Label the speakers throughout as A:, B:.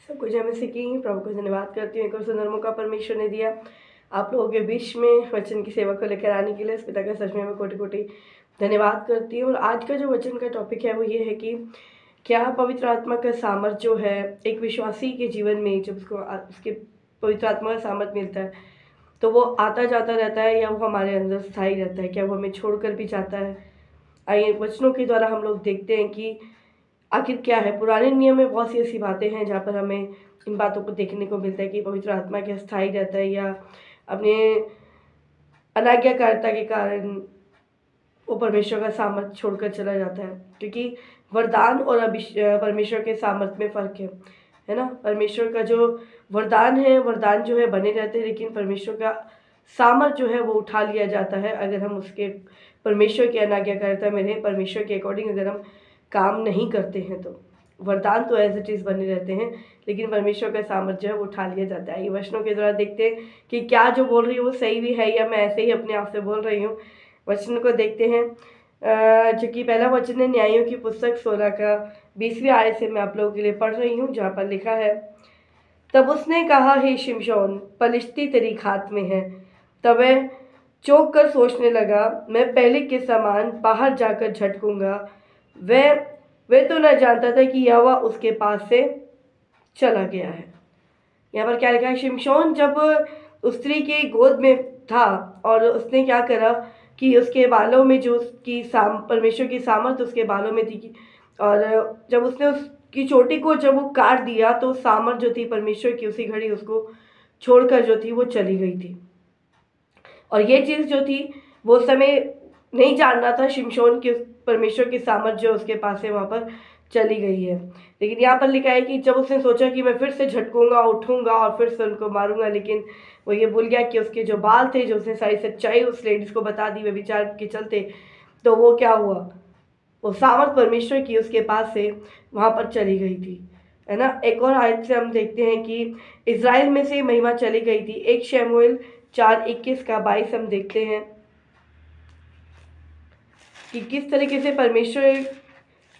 A: सब कुछ हमें सीखी प्रभु को धन्यवाद करती हूँ। एक और सुंदर मौका परमेश्वर ने दिया आप लोगों के बीच में वचन की सेवा को लेकर आने के लिए। इस पिता का सच में मैं कोटि कोटि धन्यवाद करती हूँ। और आज का जो वचन का टॉपिक है वो ये है कि क्या पवित्र आत्मा का सामर्थ जो है एक विश्वासी के जीवन में जब उसको उसके पवित्र आत्मा का सामर्थ मिलता है तो वो आता जाता रहता है या वो हमारे अंदर स्थायी रहता है, क्या वो हमें छोड़कर भी जाता है। आइए वचनों के द्वारा हम लोग देखते हैं कि आखिर क्या है। पुराने नियम में बहुत सी ऐसी बातें हैं जहाँ पर हमें इन बातों को देखने को मिलता है कि पवित्र आत्मा क्या स्थायी रहता है या अपने अनाज्ञाकारिता के कारण वो परमेश्वर का सामर्थ छोड़कर चला जाता है। क्योंकि वरदान और परमेश्वर के सामर्थ में फ़र्क है ना। परमेश्वर का जो वरदान है, वरदान जो है बने रहते हैं, लेकिन परमेश्वर का सामर्थ जो है वो उठा लिया जाता है अगर हम उसके परमेश्वर की अनाज्ञाकारिता में रहें, परमेश्वर के अकॉर्डिंग अगर हम काम नहीं करते हैं। तो वरदान तो एज इट इज़ बने रहते हैं, लेकिन परमेश्वर का सामर्थ्य जो है वो उठा लिया जाता है। ये वचनों के द्वारा देखते हैं कि क्या जो बोल रही हूँ वो सही भी है या मैं ऐसे ही अपने आप से बोल रही हूँ। वचन को देखते हैं जो कि पहला वचन है न्यायों की पुस्तक 16 का 20वीं आयत से मैं आप लोगों के लिए पढ़ रही हूँ, जहाँ पर लिखा है, तब उसने कहा, हे शिमशोन, पलिश्ती तेरी हाथ में है। तब वह चौंक कर सोचने लगा, मैं पहले के समान बाहर जाकर झटकूंगा। वह तो न जानता था कि यहोवा उसके पास से चला गया है। यहाँ पर क्या लिखा है, शिमशोन जब उस स्त्री की गोद में था और उसने क्या करा कि उसके बालों में जो उसकी परमेश्वर की सामर्थ उसके बालों में थी, और जब उसने उसकी चोटी को जब वो काट दिया तो सामर्थ जो थी परमेश्वर की उसी घड़ी उसको छोड़कर जो थी वो चली गई थी। और ये चीज़ जो थी वो समय नहीं जान रहा था शिमशोन की परमेश्वर की सामर्थ जो उसके पास है वहाँ पर चली गई है। लेकिन यहाँ पर लिखा है कि जब उसने सोचा कि मैं फिर से झटकूंगा, उठूंगा और फिर से उनको मारूंगा, लेकिन वो ये भूल गया कि उसके जो बाल थे, जो उसने सारी सच्चाई उस लेडीज़ को बता दी वे विचार के चलते, तो वो क्या हुआ, वो सामर्थ परमेश्वर की उसके पास से वहाँ पर चली गई थी, है ना। एक और आयत से हम देखते हैं कि इज़राइल में से महिमा चली गई थी। 1 शमूएल 4:21 का 22 हम देखते हैं कि किस तरीके से परमेश्वर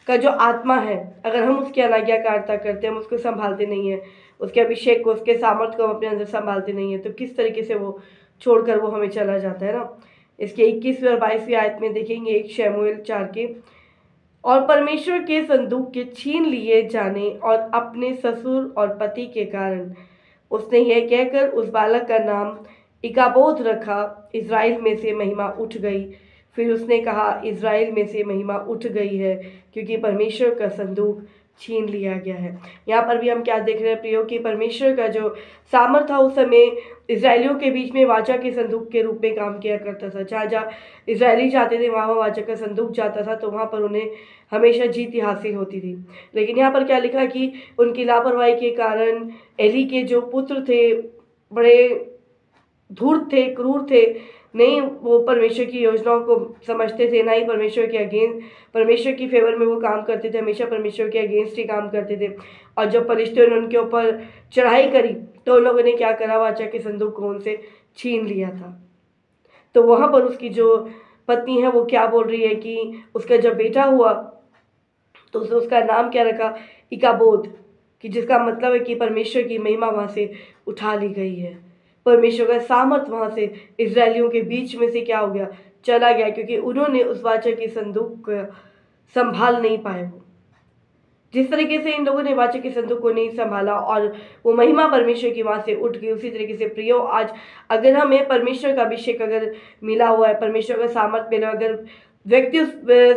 A: का जो आत्मा है, अगर हम उसकी अनाज्ञाकारिता करते हैं, हम उसको संभालते नहीं हैं, उसके अभिषेक को, उसके सामर्थ्य को हम अपने अंदर संभालते नहीं हैं, तो किस तरीके से वो छोड़कर वो हमें चला जाता है ना। इसके 21वीं और 22वीं आयत में देखेंगे 1 शमूएल 4 के, और परमेश्वर के संदूक के छीन लिए जाने और अपने ससुर और पति के कारण उसने यह कहकर उस बालक का नाम इकाबोद रखा, इज़राइल में से महिमा उठ गई। फिर उसने कहा, इज़राइल में से महिमा उठ गई है क्योंकि परमेश्वर का संदूक छीन लिया गया है। यहाँ पर भी हम क्या देख रहे हैं प्रियो कि परमेश्वर का जो सामर्थ था उस समय इज़राइलियों के बीच में वाचा के संदूक के रूप में काम किया करता था। जहाँ जहाँ इज़राइली जाते थे वहाँ वाचा का संदूक जाता था, तो वहाँ पर उन्हें हमेशा जीत हासिल होती थी। लेकिन यहाँ पर क्या लिखा कि उनकी लापरवाही के कारण एली के जो पुत्र थे बड़े धूर्त थे, क्रूर थे, नहीं वो परमेश्वर की योजनाओं को समझते थे, ना ही परमेश्वर के अगेंस्ट, परमेश्वर की फेवर में वो काम करते थे, हमेशा परमेश्वर के अगेंस्ट ही काम करते थे। और जब फलिश्तियों ने उनके ऊपर चढ़ाई करी तो उन लोगों ने क्या करा, वाचा के संदूक को उनसे छीन लिया था। तो वहाँ पर उसकी जो पत्नी है वो क्या बोल रही है कि उसका जब बेटा हुआ तो उसने उसका नाम क्या रखा, इकाबोद, कि जिसका मतलब है कि परमेश्वर की महिमा वहाँ से उठा ली गई है। परमेश्वर का सामर्थ वहाँ से इज़राइलियों के बीच में से क्या हो गया, चला गया, क्योंकि उन्होंने उस वाचा के संदूक को संभाल नहीं पाए। वो जिस तरीके से इन लोगों ने वाचा के संदूक को नहीं संभाला और वो महिमा परमेश्वर की वहाँ से उठ गई, उसी तरीके से प्रियो आज अगर हमें परमेश्वर का अभिषेक अगर मिला हुआ है, परमेश्वर का सामर्थ मिला, अगर व्यक्ति उस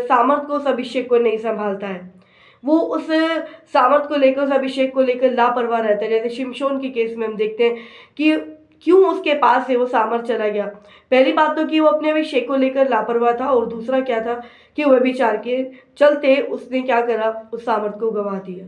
A: सामर्थ को, उस अभिषेक को नहीं संभालता है, वो उस सामर्थ को लेकर, उस अभिषेक को लेकर लापरवाह रहता है। जैसे शिमशोन के केस में हम देखते हैं कि क्यों उसके पास से वो सामर्थ चला गया। पहली बात तो कि वो अपने अभिषेक को लेकर लापरवाह था, और दूसरा क्या था कि वह विचार के चलते उसने क्या करा, उस सामर्थ को गवा दिया।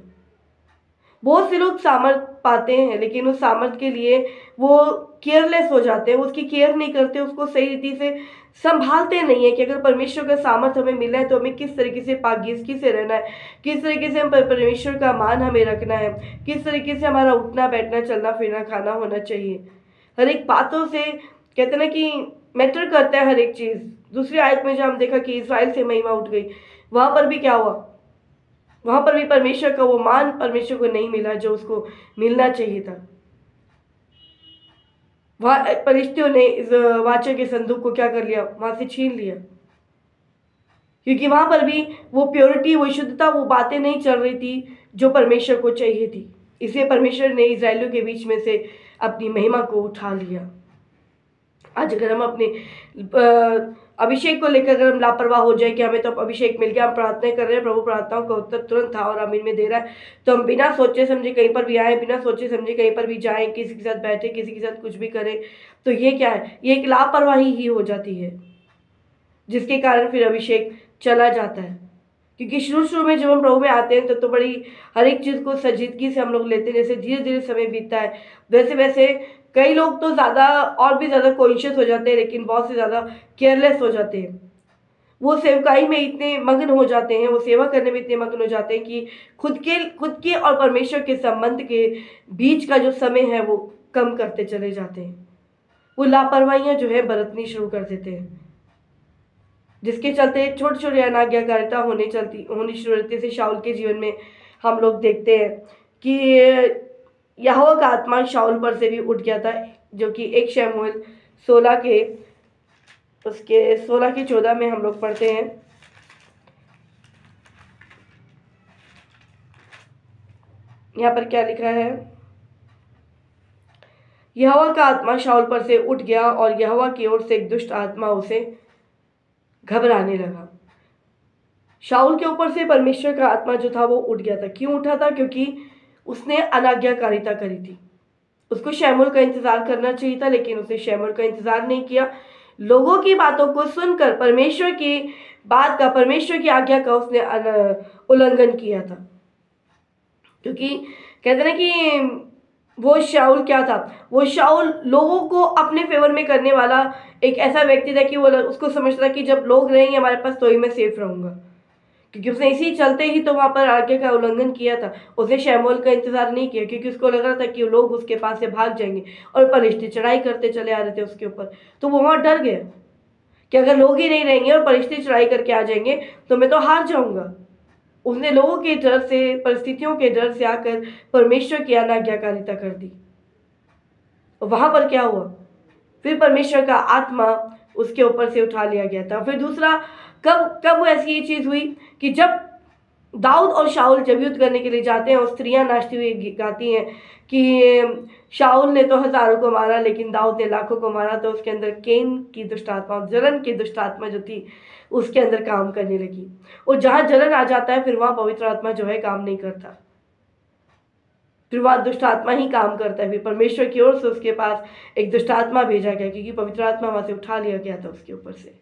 A: बहुत से लोग सामर्थ पाते हैं लेकिन उस सामर्थ के लिए वो केयरलेस हो जाते हैं, उसकी केयर नहीं करते, उसको सही रीति से संभालते नहीं है कि अगर परमेश्वर का सामर्थ हमें मिला है तो हमें किस तरीके से पाकीज़गी से रहना है, किस तरीके से हम परमेश्वर का मान हमें रखना है, किस तरीके से हमारा उठना बैठना चलना फिरना खाना होना चाहिए। हर एक बातों से कहते ना कि मैटर करता है हर एक चीज़। दूसरी आयत में जो हम देखा कि इज़राइल से महिमा उठ गई, वहाँ पर भी क्या हुआ, वहाँ पर भी परमेश्वर का वो मान परमेश्वर को नहीं मिला जो उसको मिलना चाहिए था। वहाँ फरिश्तियों ने इस वाचा के संदूक को क्या कर लिया, वहाँ से छीन लिया, क्योंकि वहाँ पर भी वो प्योरिटी, वो शुद्धता, वो बातें नहीं चल रही थी जो परमेश्वर को चाहिए थी। इसलिए परमेश्वर ने इस्राएलियों के बीच में से अपनी महिमा को उठा लिया। आज अगर हम अपने अभिषेक को लेकर अगर हम लापरवाह हो जाए कि हमें तो अभिषेक मिल गया, हम प्रार्थना कर रहे हैं, प्रभु प्रार्थनाओं का उत्तर तुरंत था और आमीन में दे रहा है, तो हम बिना सोचे समझे कहीं पर भी आए, बिना सोचे समझे कहीं पर भी जाएं, किसी के साथ बैठे, किसी के साथ कुछ भी करें, तो ये क्या है, ये एक लापरवाही ही हो जाती है, जिसके कारण फिर अभिषेक चला जाता है। क्योंकि शुरू में जब हम प्रभु में आते हैं तो बड़ी हर एक चीज़ को संजीदगी से हम लोग लेते हैं। जैसे धीरे धीरे समय बीतता है वैसे वैसे कई लोग तो ज़्यादा और भी ज़्यादा कॉन्शियस हो जाते हैं, लेकिन बहुत से ज़्यादा केयरलेस हो जाते हैं। वो सेवकाई में इतने मग्न हो जाते हैं, वो सेवा करने में इतने मग्न हो जाते हैं कि खुद के और परमेश्वर के संबंध के बीच का जो समय है वो कम करते चले जाते हैं। वो लापरवाहियाँ जो है बरतनी शुरू कर देते हैं, जिसके चलते छोटे छोटे अनाज्ञाकारिता होनी शुरू होती है। जैसे शाऊल के जीवन में हम लोग देखते हैं कि यहोवा का आत्मा शाऊल पर से भी उठ गया था, जो कि 1 शमूएल 16 के 14 में हम लोग पढ़ते हैं। यहाँ पर क्या लिखा है, यहोवा का आत्मा शाऊल पर से उठ गया और यहोवा की ओर से एक दुष्ट आत्मा उसे घबराने लगा। शाऊल के ऊपर से परमेश्वर का आत्मा जो था वो उठ गया था। क्यों उठा था? क्योंकि उसने अनाज्ञाकारिता करी थी। उसको शमूएल का इंतजार करना चाहिए था, लेकिन उसने शमूएल का इंतजार नहीं किया। लोगों की बातों को सुनकर परमेश्वर की बात का, परमेश्वर की आज्ञा का उसने उल्लंघन किया था। क्योंकि कहते ना कि वो शाऊल क्या था, वो शाऊल लोगों को अपने फेवर में करने वाला एक ऐसा व्यक्ति था कि वो उसको समझता कि जब लोग रहेंगे हमारे पास तो ही मैं सेफ रहूँगा। क्योंकि उसने इसी चलते ही तो वहाँ पर आज्ञा का उल्लंघन किया था। उसने शमूएल का इंतजार नहीं किया, क्योंकि उसको लग रहा था कि लोग उसके पास से भाग जाएंगे और फरिश्ते चढ़ाई करते चले आ रहे थे उसके ऊपर। तो वो वहाँ डर गया कि अगर लोग ही नहीं रहेंगे और फरिश्ते चढ़ाई करके आ जाएंगे तो मैं तो हार जाऊँगा। उसने लोगों के डर से, परिस्थितियों के डर से आकर परमेश्वर की अनाज्ञाकारिता कर दी। वहाँ पर क्या हुआ, फिर परमेश्वर का आत्मा उसके ऊपर से उठा लिया गया था। फिर दूसरा, कब वो ऐसी ये चीज़ हुई कि जब दाऊद और शाऊल जब युद्ध करने के लिए जाते हैं और स्त्रियां नाचती हुई गाती हैं कि शाऊल ने तो हज़ारों को मारा लेकिन दाऊद ने लाखों को मारा, तो उसके अंदर केन की दुष्ट आत्मा, जलन की दुष्ट आत्मा जो थी उसके अंदर काम करने लगी। और जहाँ जलन आ जाता है फिर वहाँ पवित्र आत्मा जो है काम नहीं करता, फिर वहाँ दुष्ट आत्मा ही काम करता है। फिर परमेश्वर की ओर से उसके पास एक दुष्ट आत्मा भेजा गया, क्योंकि पवित्र आत्मा वहाँ से उठा लिया गया था उसके ऊपर से।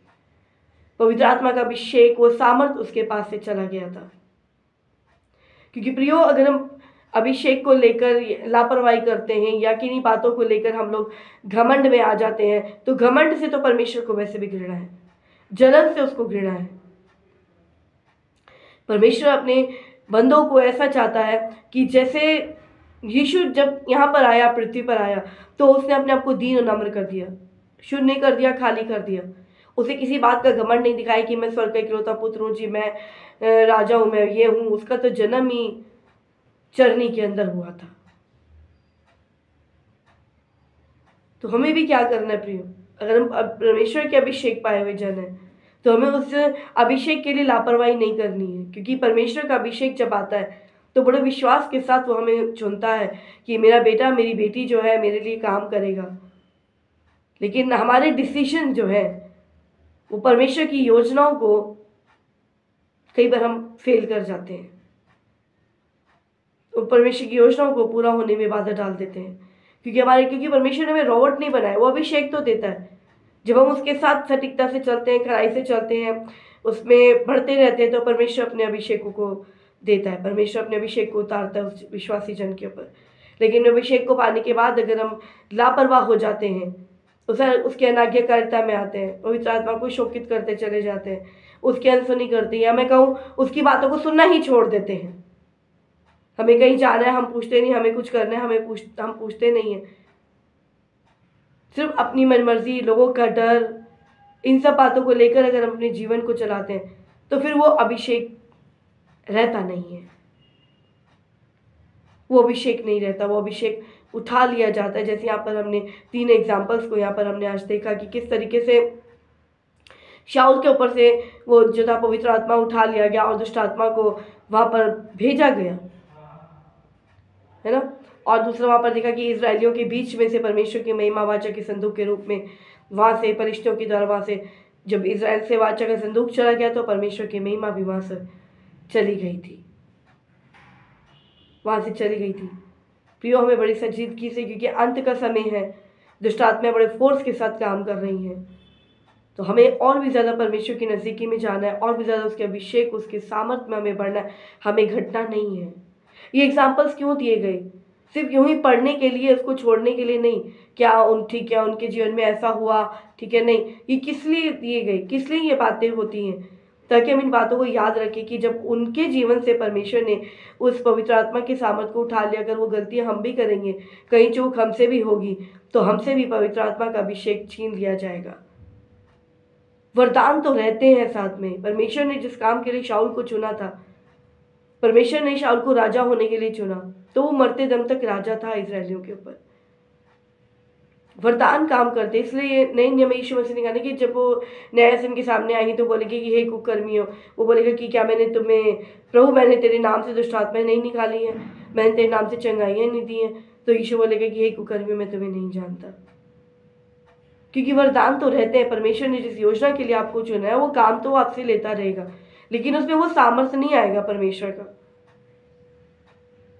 A: पवित्र आत्मा का अभिषेक, वो सामर्थ उसके पास से चला गया था। क्योंकि प्रियो, अगर हम अभिषेक को लेकर लापरवाही करते हैं या किन्हीं बातों को लेकर हम लोग घमंड में आ जाते हैं, तो घमंड से तो परमेश्वर को वैसे भी घृणा है, जलन से उसको घृणा है। परमेश्वर अपने बंदों को ऐसा चाहता है कि जैसे यीशु जब यहाँ पर आया, पृथ्वी पर आया, तो उसने अपने आप को दीन और नम्र कर दिया, शून्य नहीं कर दिया, खाली कर दिया। उसे किसी बात का घमंड नहीं दिखाया कि मैं स्वर्ग का इकलौता पुत्र हूँ जी, मैं राजा हूँ, मैं ये हूँ। उसका तो जन्म ही चरनी के अंदर हुआ था। तो हमें भी क्या करना है प्रियो, अगर हम परमेश्वर के अभिषेक पाए हुए जन हैं तो हमें उस अभिषेक के लिए लापरवाही नहीं करनी है। क्योंकि परमेश्वर का अभिषेक जब आता है तो बड़े विश्वास के साथ वो हमें चुनता है कि मेरा बेटा, मेरी बेटी जो है मेरे लिए काम करेगा। लेकिन हमारे डिसीजन जो है वो परमेश्वर की योजनाओं को कई बार हम फेल कर जाते हैं, तो परमेश्वर की योजनाओं को पूरा होने में बाधा डाल देते हैं। क्योंकि परमेश्वर ने हमें रोबोट नहीं बनाया, वो अभिषेक तो देता है। जब हम उसके साथ सटीकता से चलते हैं, खराई से चलते हैं, उसमें बढ़ते रहते हैं, तो परमेश्वर अपने अभिषेकों को देता है, परमेश्वर अपने अभिषेक को उतारता है उस विश्वासी जन के ऊपर। लेकिन अभिषेक को पाने के बाद अगर हम लापरवाह हो जाते हैं, उसके अनाज्ञाकारिता में आते हैं, पवित्र आत्मा को शोकित करते चले जाते हैं, उसकी अनसुनी करते हैं, या मैं कहूँ उसकी बातों को सुनना ही छोड़ देते हैं। हमें कहीं जाना है, हम पूछते नहीं, हमें कुछ करना है, हम पूछते नहीं हैं। सिर्फ अपनी मनमर्जी, लोगों का डर, इन सब बातों को लेकर अगर हम अपने जीवन को चलाते हैं तो फिर वो अभिषेक रहता नहीं है। वो अभिषेक नहीं रहता, वो अभिषेक उठा लिया जाता है। जैसे यहाँ पर हमने 3 एग्जाम्पल्स को यहाँ पर हमने आज देखा कि किस तरीके से शाऊल के ऊपर से वो जो था पवित्र आत्मा उठा लिया गया और दुष्ट आत्मा को वहाँ पर भेजा गया, है ना। और दूसरा वहाँ पर देखा कि इजरायलियों के बीच में से परमेश्वर की महिमा वाचक के संदूक के रूप में वहाँ से फरिश्तों के द्वारा वहाँ से जब इजराइल से वाचक का संदूक चला गया तो परमेश्वर की महिमा भी वहाँ से चली गई थी, वहाँ से चली गई थी। प्रियो, हमें बड़ी संजीदगी से, क्योंकि अंत का समय है, दुष्ट आत्माएं बड़े फोर्स के साथ काम कर रही हैं, तो हमें और भी ज़्यादा परमेश्वर की नज़दीकी में जाना है, और भी ज़्यादा उसके अभिषेक, उसके सामर्थ्य में हमें बढ़ना है, हमें घटना नहीं है। ये एग्जाम्पल्स क्यों दिए गए? सिर्फ यूं ही पढ़ने के लिए, उसको छोड़ने के लिए नहीं। ठीक है उनके जीवन में ऐसा हुआ, ठीक है, नहीं, ये किस लिए दिए गए, किस लिए ये बातें होती हैं? ताकि हम इन बातों को याद रखें कि जब उनके जीवन से परमेश्वर ने उस पवित्र आत्मा के सामर्थ्य को उठा लिया, अगर वो गलतियां हम भी करेंगे, कहीं चूक हमसे भी होगी, तो हमसे भी पवित्र आत्मा का अभिषेक छीन लिया जाएगा। वरदान तो रहते हैं साथ में। परमेश्वर ने जिस काम के लिए शाऊल को चुना था, परमेश्वर ने शाऊल को राजा होने के लिए चुना, तो वो मरते दम तक राजा था इजरायलियों के ऊपर। वरदान काम करते, इसलिए नए नियम में यीशु मसीह ने कहा कि जब वो न्यायासन के सामने आएंगे तो बोलेगी कि हे कुकर्मियों, वो बोलेगा कि क्या मैंने तुम्हें, प्रभु मैंने तेरे नाम से दुष्ट आत्माएं नहीं निकाली हैं, मैंने तेरे नाम से चंगाइयाँ नहीं दी हैं, तो यीशु बोलेगा कि हे कुकर्मियों, मैं तुम्हें नहीं जानता। क्योंकि वरदान तो रहते हैं। परमेश्वर ने जिस योजना के लिए आपको चुना है वो काम तो आपसे लेता रहेगा, लेकिन उसमें वो सामर्थ्य नहीं आएगा परमेश्वर का।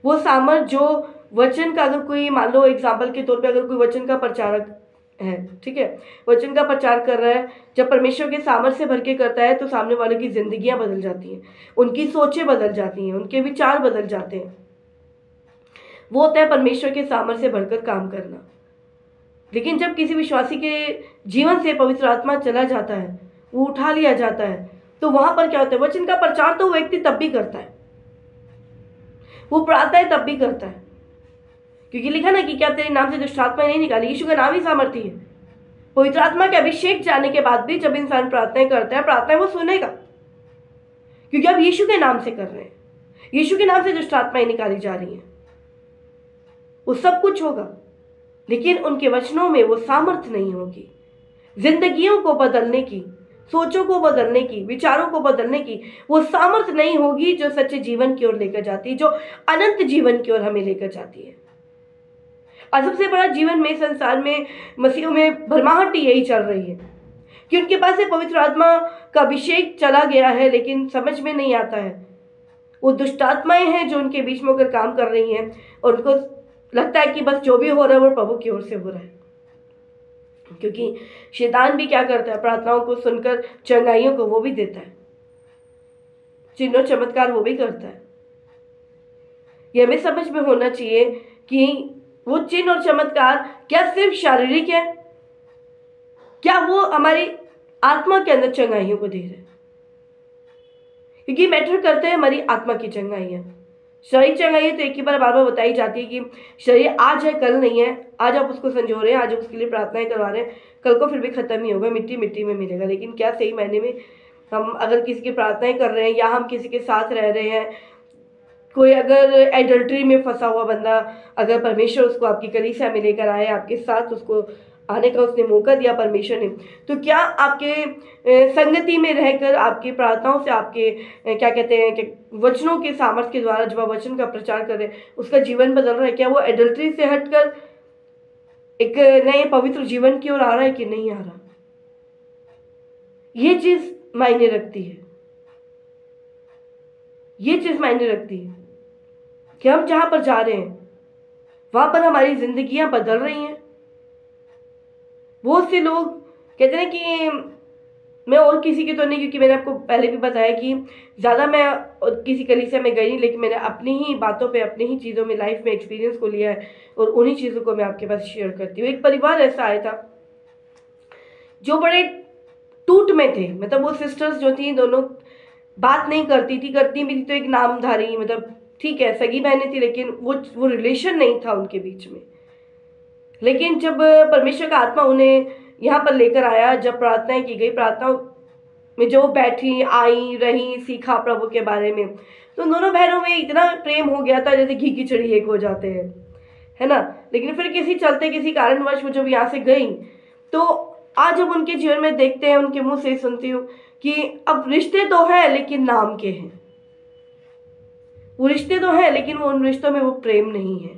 A: वो सामर्थ्य जो वचन का, अगर कोई मान लो एग्जाम्पल के तौर पे, अगर कोई वचन का प्रचारक है, ठीक है, वचन का प्रचार कर रहा है, जब परमेश्वर के सामर्थ्य से भर के करता है तो सामने वालों की जिंदगियां बदल जाती हैं, उनकी सोचें बदल जाती हैं, उनके विचार बदल जाते हैं। वो होता है परमेश्वर के सामर्थ्य से भरकर काम करना। लेकिन जब किसी विश्वासी के जीवन से पवित्र आत्मा चला जाता है, वो उठा लिया जाता है, तो वहां पर क्या होता है, वचन का प्रचार तो वो व्यक्ति तब भी करता है, वो पढ़ाता है तब भी करता है, क्योंकि लिखा ना कि क्या तेरे नाम से दुष्ट आत्माएं नहीं निकाली। यीशु का नाम ही सामर्थ्य है। पवित्र आत्मा के अभिषेक जाने के बाद भी जब इंसान प्रार्थनाएं करता है, प्रार्थनाएं वो सुनेगा, क्योंकि अब यीशु के नाम से कर रहे हैं, यीशु के नाम से दुष्ट आत्माएं निकाली जा रही हैं, वो सब कुछ होगा, लेकिन उनके वचनों में वो सामर्थ्य नहीं होगी जिंदगियों को बदलने की, सोचों को बदलने की, विचारों को बदलने की। वो सामर्थ्य नहीं होगी जो सच्चे जीवन की ओर लेकर जाती है, जो अनंत जीवन की ओर हमें लेकर जाती है। और सबसे बड़ा जीवन में, संसार में, मसीहों में भरमाहट यही चल रही है कि उनके पास से पवित्र आत्मा का अभिषेक चला गया है, लेकिन समझ में नहीं आता है। वो दुष्ट आत्माएं हैं जो उनके बीच में होकर काम कर रही हैं, और उनको लगता है कि बस जो भी हो रहा है वो प्रभु की ओर से हो रहा है। क्योंकि शैतान भी क्या करता है, प्रार्थनाओं को सुनकर चंगाइयों को वो भी देता है, चिन्ह और चमत्कार वो भी करता है। ये हमें समझ में होना चाहिए कि वो चिन्ह और चमत्कार क्या सिर्फ शारीरिक है, क्या वो हमारी आत्मा के अंदर चंगाइयों को दे रहे हैं? क्योंकि मैटर करते हैं हमारी आत्मा की चंगाइयाँ। शरीर चंगाई तो एक ही बार बार बताई जाती है कि शरीर आज है कल नहीं है, आज आप उसको संजो रहे हैं, आज आप उसके लिए प्रार्थनाएं करवा रहे हैं, कल को फिर भी खत्म ही होगा, मिट्टी मिट्टी में मिलेगा। लेकिन क्या सही मायने में हम अगर किसी की प्रार्थनाएं कर रहे हैं, या हम किसी के साथ रह रहे हैं, कोई अगर एडल्ट्री में फंसा हुआ बंदा, अगर परमेश्वर उसको आपकी कलीसिया में लेकर आए, आपके साथ उसको आने का उसने मौका दिया परमेश्वर ने, तो क्या आपके संगति में रहकर, आपकी प्रार्थनाओं से, आपके क्या कहते हैं कि वचनों के सामर्थ्य के द्वारा जब आप वचन का प्रचार कर रहे हैं, उसका जीवन बदल रहा है? क्या वो एडल्ट्री से हटकर एक नए पवित्र जीवन की ओर आ रहा है कि नहीं आ रहा? ये चीज मायने रखती है, ये चीज मायने रखती है कि हम जहां पर जा रहे हैं वहां पर हमारी जिंदगियां बदल रही हैं। बहुत से लोग कहते हैं कि मैं और किसी की तो नहीं, क्योंकि मैंने आपको पहले भी बताया कि ज़्यादा मैं किसी कलीसिया में गई नहीं, लेकिन मैंने अपनी ही बातों पे, अपनी ही चीज़ों में, लाइफ में एक्सपीरियंस को लिया है, और उन्हीं चीज़ों को मैं आपके पास शेयर करती हूँ। एक परिवार ऐसा आया था जो बड़े टूट में थे, मतलब वो सिस्टर्स जो थी दोनों बात नहीं करती थी, करती भी थी तो एक नामधारी, मतलब ठीक है सगी बहनें थी, लेकिन वो रिलेशन नहीं था उनके बीच में। लेकिन जब परमेश्वर का आत्मा उन्हें यहाँ पर लेकर आया, जब प्रार्थनाएं की गई, प्रार्थनाओं में जो बैठी, आई, रही, सीखा प्रभु के बारे में, तो उन दोनों बहनों में इतना प्रेम हो गया था जैसे घी की छड़ी एक हो जाते हैं, है ना। लेकिन फिर किसी चलते किसी कारणवश वो जब यहाँ से गई, तो आज जब उनके जीवन में देखते हैं, उनके मुंह से सुनती हूँ कि अब रिश्ते तो हैं लेकिन नाम के हैं। वो रिश्ते तो हैं लेकिन वो उन रिश्तों में वो प्रेम नहीं है।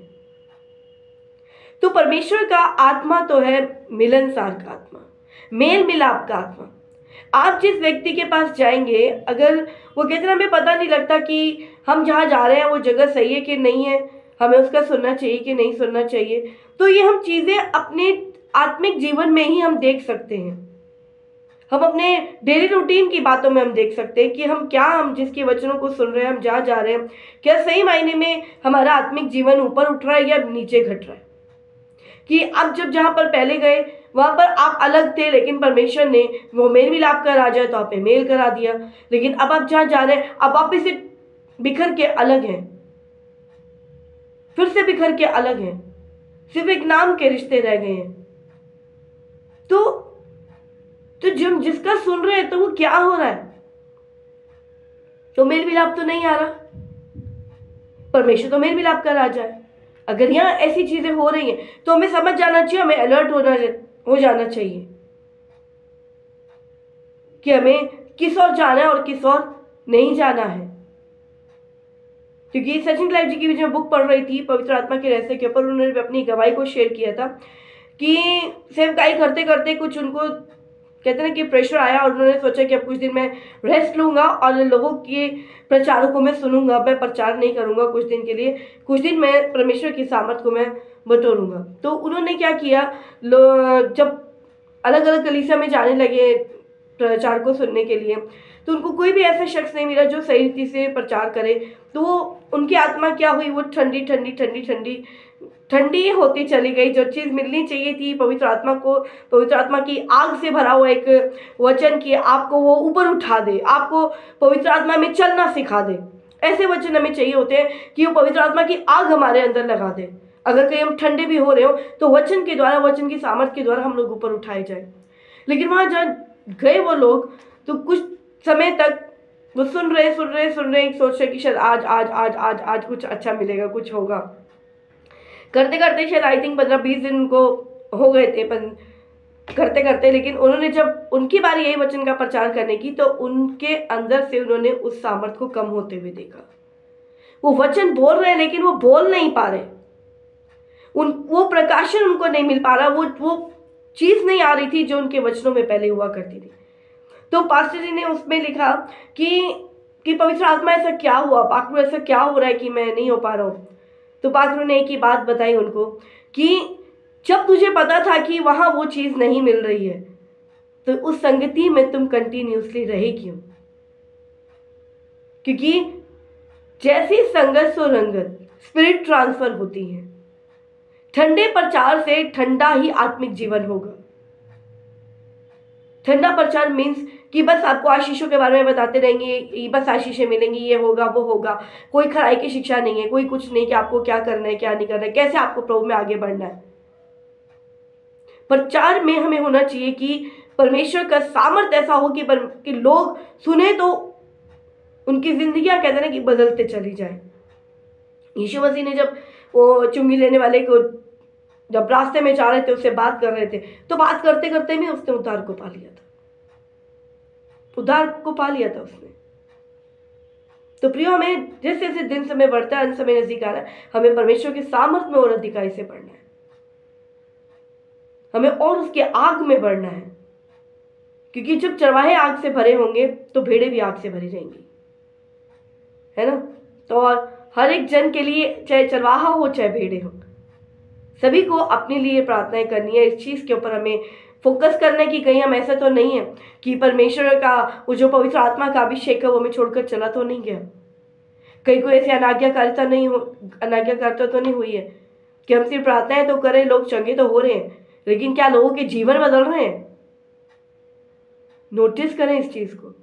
A: तो परमेश्वर का आत्मा तो है मिलनसार का आत्मा, मेल मिलाप का आत्मा। आप जिस व्यक्ति के पास जाएंगे, अगर वो कहते हैं हमें पता नहीं लगता कि हम जहाँ जा रहे हैं वो जगह सही है कि नहीं है, हमें उसका सुनना चाहिए कि नहीं सुनना चाहिए, तो ये हम चीज़ें अपने आत्मिक जीवन में ही हम देख सकते हैं। हम अपने डेली रूटीन की बातों में हम देख सकते हैं कि हम जिसके वचनों को सुन रहे हैं, हम जहाँ जा रहे हैं, क्या सही मायने में हमारा आत्मिक जीवन ऊपर उठ रहा है या नीचे घट रहा है। कि अब जब जहाँ पर पहले गए वहाँ पर आप अलग थे, लेकिन परमेश्वर ने वो मेल मिलाप कर आ जाए तो आपने मेल करा दिया। लेकिन अब आप जहाँ जा रहे हैं, अब आप इसे बिखर के अलग हैं, फिर से बिखर के अलग हैं, सिर्फ एक नाम के रिश्ते रह गए हैं। तो जब जिसका सुन रहे हैं तो वो क्या हो रहा है, तो मेल मिलाप तो नहीं आ रहा। परमेश्वर तो मेल मिलाप कर आ जाए। अगर यहाँ ऐसी चीजें हो रही हैं तो हमें समझ जाना चाहिए, हमें अलर्ट हो जाना चाहिए कि हमें किस ओर जाना है और किस ओर नहीं जाना है। क्योंकि सचिन क्लाइव जी की भी जो बुक पढ़ रही थी पवित्र आत्मा के रहस्य के ऊपर, उन्होंने भी अपनी गवाही को शेयर किया था कि सेवकाई करते करते कुछ उनको कहते हैं कि प्रेशर आया और उन्होंने सोचा कि अब कुछ दिन मैं रेस्ट लूंगा और लोगों के प्रचारों को मैं सुनूंगा, मैं प्रचार नहीं करूंगा कुछ दिन के लिए, कुछ दिन मैं परमेश्वर की सामर्थ को मैं बटोरूंगा। तो उन्होंने क्या किया, जब अलग अलग कलीसिया में जाने लगे प्रचार को सुनने के लिए, तो उनको कोई भी ऐसा शख्स नहीं मिला जो सही रीति से प्रचार करे। तो वो उनकी आत्मा क्या हुई, वो ठंडी ठंडी ठंडी ठंडी ठंडी होती चली गई। जो चीज़ मिलनी चाहिए थी पवित्र आत्मा को, पवित्र आत्मा की आग से भरा हुआ एक वचन कि आपको वो ऊपर उठा दे, आपको पवित्र आत्मा में चलना सिखा दे, ऐसे वचन हमें चाहिए होते हैं कि वो पवित्र आत्मा की आग हमारे अंदर लगा दे। अगर कहीं हम ठंडे भी हो रहे हो तो वचन के द्वारा, वचन की सामर्थ के द्वारा हम लोग ऊपर उठाए जाए। लेकिन वहाँ जहाँ गए वो लोग, तो कुछ समय तक वो सुन रहे सोच रहे कि शायद आज आज आज आज आज कुछ अच्छा मिलेगा, कुछ होगा। करते करते शायद आई थिंक 15-20 दिन उनको हो गए थे करते करते। लेकिन उन्होंने जब उनकी बारी यही वचन का प्रचार करने की, तो उनके अंदर से उन्होंने उस सामर्थ को कम होते हुए देखा। वो वचन बोल रहे हैं लेकिन वो बोल नहीं पा रहे, वो प्रकाशन उनको नहीं मिल पा रहा, वो चीज़ नहीं आ रही थी जो उनके वचनों में पहले हुआ करती थी। तो पास्टर जी ने उसमें लिखा कि पवित्र आत्मा ऐसा क्या हुआ, पाखरू ऐसा क्या हो रहा है कि मैं नहीं हो पा रहा हूँ। तो पाखरू ने एक ही बात बताई उनको कि जब तुझे पता था कि वहाँ वो चीज़ नहीं मिल रही है, तो उस संगति में तुम कंटिन्यूसली रहे क्यों? क्योंकि जैसी संगत सो रंगत, स्पिरिट ट्रांसफर होती है। ठंडे प्रचार से ठंडा ही आत्मिक जीवन होगा। ठंडा प्रचार मीन्स कि बस आपको आशीषों के बारे में बताते रहेंगे, बस आशीषें मिलेंगी, ये होगा वो होगा, कोई खराई की शिक्षा नहीं है, कोई कुछ नहीं कि आपको क्या करना है क्या नहीं करना है, कैसे आपको प्रभु में आगे बढ़ना है। प्रचार में हमें होना चाहिए कि परमेश्वर का सामर्थ्य ऐसा हो कि लोग सुने तो उनकी जिंदगियां कहते हैं कि बदलते चली जाए। यीशु मसीह ने जब वो चुंगी लेने वाले को जब रास्ते में जा रहे थे, उससे बात कर रहे थे, तो बात करते करते भी उसने उद्धार को पा लिया था, उद्धार को पा लिया था उसने। तो प्रियो, हमें जैसे जैसे दिन समय बढ़ता है, अंत समय नजदीक आ रहा है, हमें परमेश्वर के सामर्थ्य में और अधिकाई से बढ़ना है, हमें और उसके आग में बढ़ना है। क्योंकि जब चरवाहे आग से भरे होंगे तो भेड़े भी आग से भरी रहेंगी, है ना। तो और हर एक जन के लिए, चाहे चरवाहा हो चाहे भेड़े हो, सभी को अपने लिए प्रार्थनाएं करनी है। इस चीज़ के ऊपर हमें फोकस करना है कि कहीं हम ऐसा तो नहीं है कि परमेश्वर का वो जो पवित्र आत्मा का अभिषेक है वो हमें छोड़कर चला तो नहीं गया। कहीं कोई ऐसी अनाज्ञाकारिता तो नहीं हुई है कि हम सिर्फ प्रार्थनाएं तो करें, लोग चंगे तो हो रहे हैं, लेकिन क्या लोगों के जीवन बदल रहे हैं? नोटिस करें इस चीज़ को।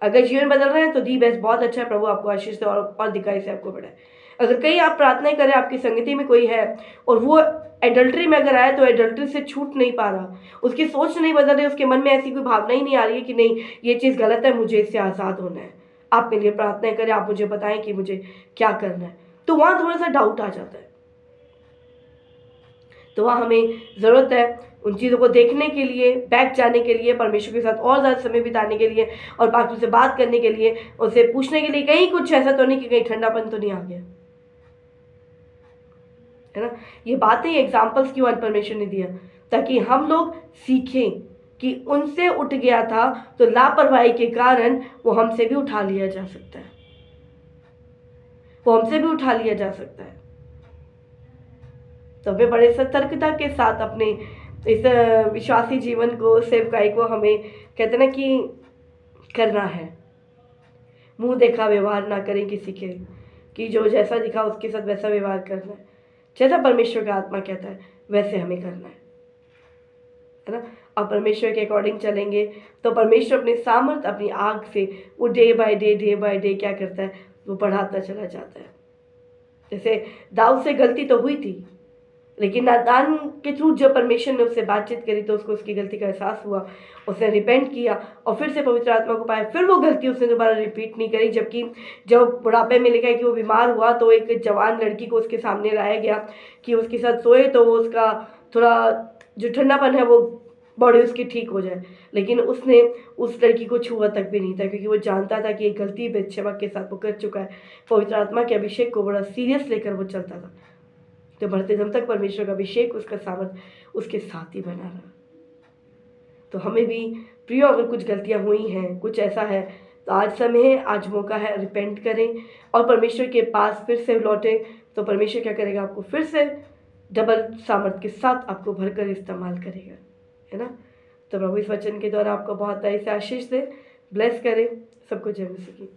A: अगर जीवन बदल रहे हैं तो दी बेस्ट, बहुत अच्छा है, प्रभु आपको आशीष दे और दिखाई से आपको बढ़ाए। अगर कहीं आप प्रार्थना करें, आपकी संगति में कोई है और वो एडल्ट्री में अगर आए तो एडल्ट्री से छूट नहीं पा रहा, उसकी सोच नहीं बदल रही, उसके मन में ऐसी कोई भावना ही नहीं आ रही है कि नहीं ये चीज़ गलत है, मुझे इससे आज़ाद होना है, आप मेरे लिए प्रार्थना करें, आप मुझे बताएं कि मुझे क्या करना है। तो वहाँ थोड़ा सा डाउट आ जाता है। तो वहाँ हमें ज़रूरत है उन चीज़ों को देखने के लिए, बैक जाने के लिए, परमेश्वर के साथ और ज़्यादा समय बिताने के लिए, और बाकी से बात करने के लिए, उससे पूछने के लिए कहीं कुछ ऐसा तो नहीं कि कहीं ठंडापन तो नहीं आ गया, है ना। ये बातें, एग्जाम्पल्स क्यों परमेश्वर ने दिया, ताकि हम लोग सीखें कि उनसे उठ गया था तो लापरवाही के कारण वो हमसे भी उठा लिया जा सकता है, वो हमसे भी उठा लिया जा सकता है। तो हमें बड़े सतर्कता के साथ अपने इस विश्वासी जीवन को, सेवकाई को हमें कहते ना कि करना है। मुंह देखा व्यवहार ना करें किसी के, कि जो जैसा दिखा उसके साथ वैसा व्यवहार करना है। जैसा परमेश्वर का आत्मा कहता है वैसे हमें करना है ना। अब परमेश्वर के अकॉर्डिंग चलेंगे तो परमेश्वर अपने सामर्थ, अपनी आग से वो डे बाय डे क्या करता है, वो बढ़ाता चला जाता है। जैसे दाऊद से गलती तो हुई थी, लेकिन नातान के थ्रू जब परमेश्वर ने उससे बातचीत करी तो उसको उसकी गलती का एहसास हुआ, उसने रिपेंट किया और फिर से पवित्र आत्मा को पाया, फिर वो गलती उसने दोबारा रिपीट नहीं करी। जबकि जब बुढ़ापे में लिखा है कि वो बीमार हुआ तो एक जवान लड़की को उसके सामने लाया गया कि उसके साथ सोए तो वो उसका थोड़ा जो ठंडापन है वो बॉडी उसकी ठीक हो जाए, लेकिन उसने उस लड़की को छुआ तक भी नहीं था, क्योंकि वो जानता था कि एक गलती बेतशबा के साथ वो कर चुका है। पवित्र आत्मा के अभिषेक को बड़ा सीरियस लेकर वो चलता था। तो बढ़ते दम तक परमेश्वर का अभिषेक, उसका सामर्थ उसके साथ ही बना रहा। तो हमें भी प्रियो, अगर कुछ गलतियां हुई हैं, कुछ ऐसा है, तो आज समय है, आज मौका है, रिपेंट करें और परमेश्वर के पास फिर से लौटें। तो परमेश्वर क्या करेगा, आपको फिर से डबल सामर्थ के साथ आपको भरकर इस्तेमाल करेगा, है ना। तो प्रभु इस वचन के द्वारा आपको बहुत तरह से आशीष दे, ब्लेस करें। सबको जय मसीह की।